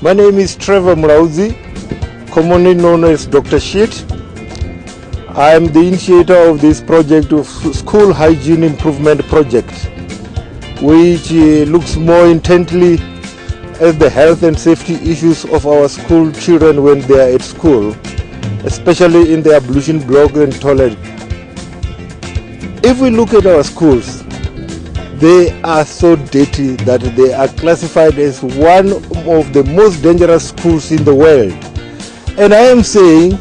My name is Trevor Mlauzi, commonly known as Dr. Shit. I am the initiator of this project of School Hygiene Improvement Project, which looks more intently at the health and safety issues of our school children when they are at school, especially in the ablution block and toilet. If we look at our schools, they are so dirty that they are classified as one of the most dangerous schools in the world. And I am saying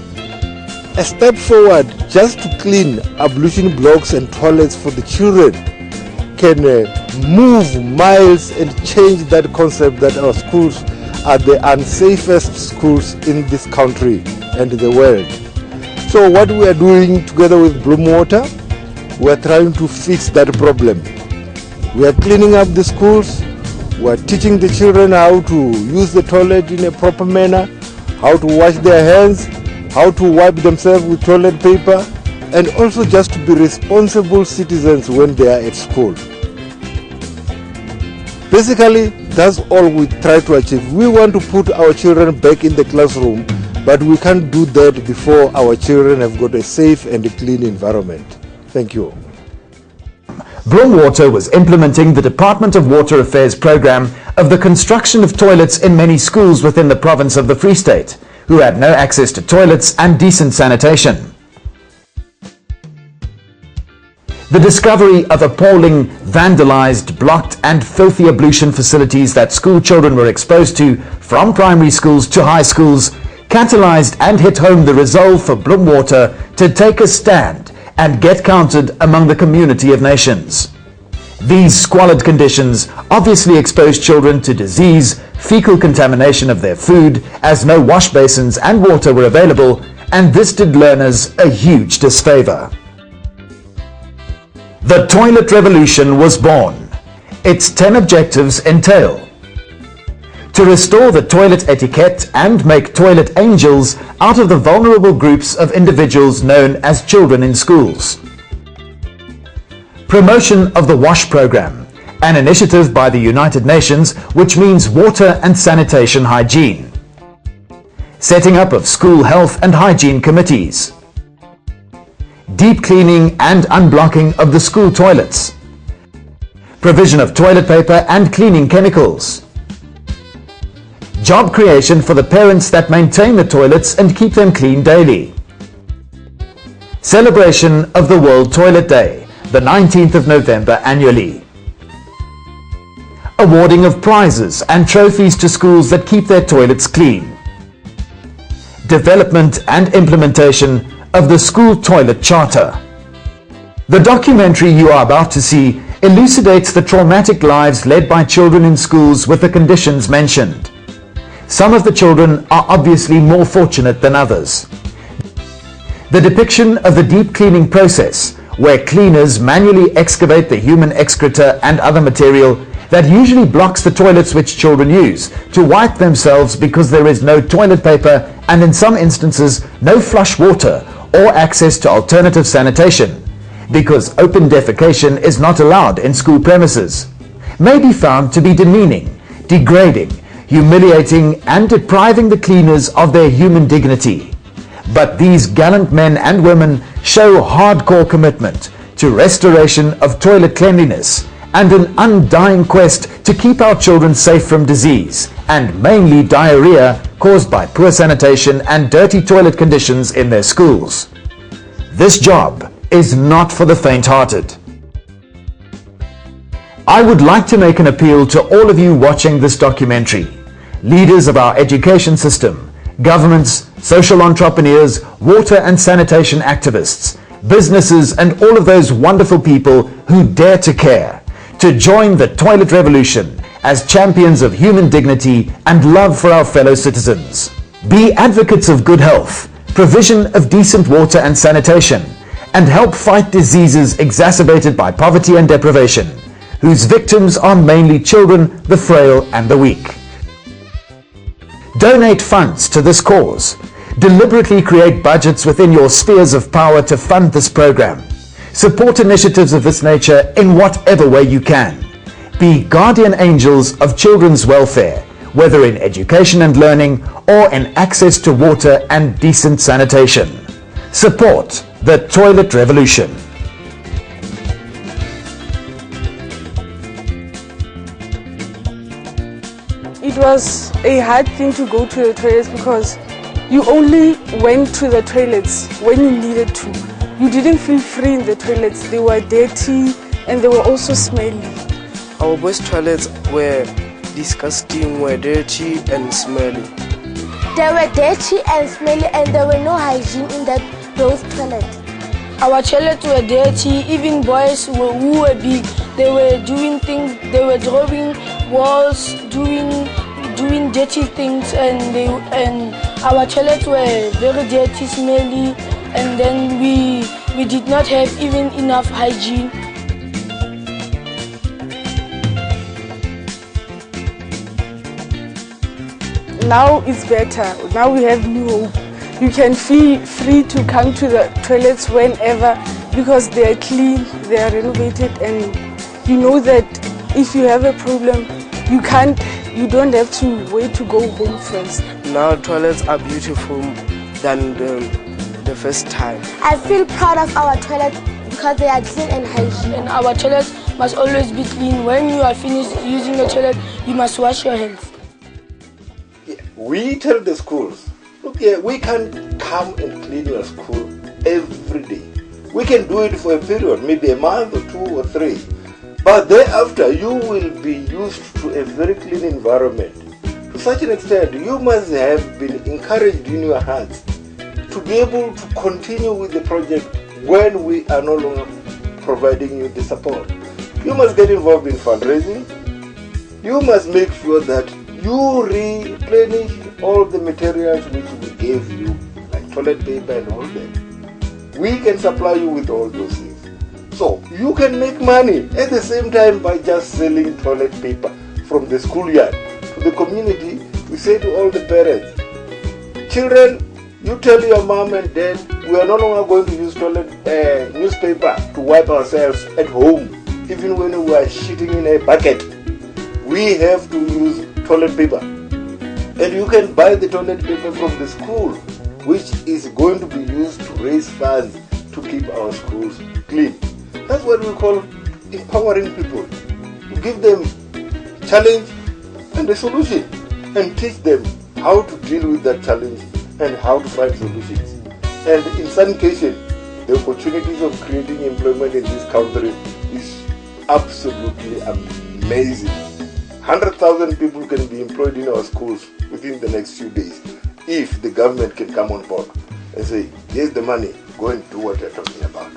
a step forward just to clean ablution blocks and toilets for the children can move miles and change that concept that our schools are the unsafest schools in this country and the world. So what we are doing together with Bloemwater, we are trying to fix that problem. We are cleaning up the schools, we are teaching the children how to use the toilet in a proper manner, how to wash their hands, how to wipe themselves with toilet paper, and also just to be responsible citizens when they are at school. Basically, that's all we try to achieve. We want to put our children back in the classroom, but we can't do that before our children have got a safe and a clean environment. Thank you. Bloemwater was implementing the Department of Water Affairs program of the construction of toilets in many schools within the province of the Free State, who had no access to toilets and decent sanitation. The discovery of appalling, vandalized, blocked and filthy ablution facilities that school children were exposed to from primary schools to high schools catalyzed and hit home the resolve for Bloemwater to take a stand and get counted among the community of nations. These squalid conditions obviously exposed children to disease, fecal contamination of their food, as no wash basins and water were available, and this did learners a huge disfavor. The toilet revolution was born. Its 10 objectives entail: to restore the toilet etiquette and make toilet angels out of the vulnerable groups of individuals known as children in schools. Promotion of the WASH program, an initiative by the United Nations which means water and sanitation hygiene. Setting up of school health and hygiene committees. Deep cleaning and unblocking of the school toilets. Provision of toilet paper and cleaning chemicals. Job creation for the parents that maintain the toilets and keep them clean daily. Celebration of the World Toilet Day, the 19th of November annually. Awarding of prizes and trophies to schools that keep their toilets clean. Development and implementation of the School Toilet Charter. The documentary you are about to see elucidates the traumatic lives led by children in schools with the conditions mentioned. Some of the children are obviously more fortunate than others. The depiction of the deep cleaning process, where cleaners manually excavate the human excreta and other material that usually blocks the toilets which children use to wipe themselves because there is no toilet paper and in some instances no flush water or access to alternative sanitation, because open defecation is not allowed in school premises, may be found to be demeaning, degrading, humiliating and depriving the cleaners of their human dignity. But these gallant men and women show hardcore commitment to restoration of toilet cleanliness and an undying quest to keep our children safe from disease and mainly diarrhea caused by poor sanitation and dirty toilet conditions in their schools. This job is not for the faint-hearted. I would like to make an appeal to all of you watching this documentary, leaders of our education system, governments, social entrepreneurs, water and sanitation activists, businesses and all of those wonderful people who dare to care, to join the toilet revolution as champions of human dignity and love for our fellow citizens. Be advocates of good health, provision of decent water and sanitation, and help fight diseases exacerbated by poverty and deprivation, whose victims are mainly children, the frail and the weak. Donate funds to this cause. Deliberately create budgets within your spheres of power to fund this program. Support initiatives of this nature in whatever way you can. Be guardian angels of children's welfare, whether in education and learning or in access to water and decent sanitation. Support the toilet revolution. It was a hard thing to go to the toilets because you only went to the toilets when you needed to. You didn't feel free in the toilets. They were dirty and they were also smelly. Our boys' toilets were disgusting, were dirty and smelly. They were dirty and smelly and there were no hygiene in those toilets. Our toilets were dirty. Even boys who were big, they were doing things, they were drawing walls, doing dirty things, and our toilets were very dirty, smelly, and then we did not have even enough hygiene. Now it's better. Now we have new hope. You can feel free to come to the toilets whenever because they are clean, they are renovated, and you know that if you have a problem, you don't have to wait to go home first. Now toilets are beautiful than the first time. I feel proud of our toilets because they are clean and hygiene. And our toilets must always be clean. When you are finished using the toilet, you must wash your hands. We tell the schools, look here, we can't come and clean your school every day. We can do it for a period, maybe a month or 2 or 3. But thereafter, you will be used to a very clean environment. To such an extent, you must have been encouraged in your hearts to be able to continue with the project when we are no longer providing you the support. You must get involved in fundraising. You must make sure that you replenish all the materials which we gave you, like toilet paper and all that. We can supply you with all those things. So you can make money at the same time by just selling toilet paper from the schoolyard to the community. We say to all the parents, children, you tell your mom and dad we are no longer going to use toilet newspaper to wipe ourselves at home, even when we are shitting in a bucket. We have to use toilet paper, and you can buy the toilet paper from the school, which is going to be used to raise funds to keep our schools clean. That's what we call empowering people. You give them challenge and a solution, and teach them how to deal with that challenge and how to find solutions. And in some cases, the opportunities of creating employment in this country is absolutely amazing. 100,000 people can be employed in our schools within the next few days if the government can come on board and say, here's the money, go and do what you're talking about.